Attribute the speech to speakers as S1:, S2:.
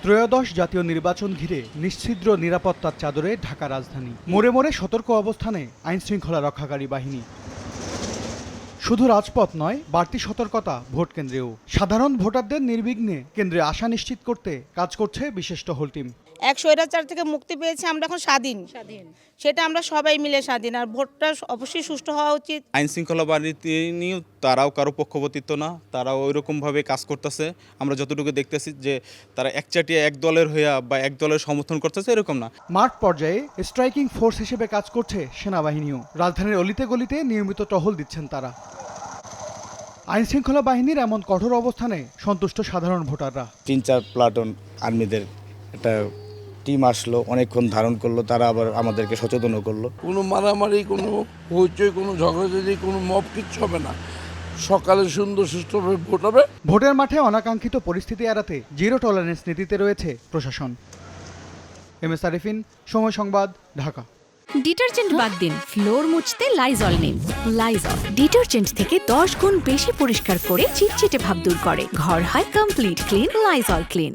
S1: ত্রয়োদশ জাতীয় নির্বাচন ঘিরে নিশ্ছিদ্র নিরাপত্তার চাদরে ঢাকা রাজধানী। মোড়ে মোড়ে সতর্ক অবস্থানে আইনশৃঙ্খলা রক্ষাকারী বাহিনী। শুধু রাজপথ নয়, বাড়তি সতর্কতা ভোট কেন্দ্রেও। সাধারণ ভোটারদের নির্বিঘ্নে কেন্দ্রে আসা নিশ্চিত করতে কাজ করছে বিশেষ টহল টিম।
S2: এক স্বৈরাচার থেকে মুক্তি পেয়েছি আমরা, এখন স্বাধীন। সেটা আমরা সবাই মিলে স্বাধীন, আর ভোটটা অবশ্যই সুষ্ঠু হওয়া উচিত।
S3: আইন শৃঙ্খলা বাহিনী নিয়েও তারাও কারো পক্ষপাতিত্ব না, তারাও ওইরকমভাবে কাজ করতেছে। আমরা যতটুকু দেখতেছি যে তারা একচাটিয়া এক দলের হইয়া বা এক দলের সমর্থন করতেছে, এরকম না।
S1: মাঠ পর্যায়ে স্ট্রাইকিং ফোর্স হিসেবে কাজ করছে সেনাবাহিনীও। রাজধানীর অলিতে গলিতে নিয়মিত টহল দিচ্ছেন তারা। আইনশৃঙ্খলা বাহিনীর এমন কঠোর অবস্থানে সন্তুষ্ট সাধারণ ভোটাররা।
S4: 3-4 প্লাটুন আর্মিদের একটা টিম আসলো, অনেকক্ষণ ধারণ করলো, তারা আবার আমাদেরকে সচেতনও করলো।
S5: কোনো মারামারি, কোনো হইচই, কোনো ঝগড়াঝাটি, কোনো মব কিচ্ছু হবে না। সকালে সুন্দর সুষ্ঠুভাবে ভোট হবে।
S1: ভোটের মাঠে অনাকাঙ্ক্ষিত পরিস্থিতি এড়াতে জিরো টলারেন্স নীতিতে রয়েছে প্রশাসন। MS আরিফিন, সময় সংবাদ, ঢাকা।
S6: ডিটারজেন্ট বাদ দিন, ফ্লোর মুছতে লাইজল নিন। লাইজল ডিটারজেন্ট থেকে 10 গুণ বেশি পরিষ্কার করে চিটচিটে ভাব দূর করে। ঘর হয় কমপ্লিট ক্লিন। Lysol clean.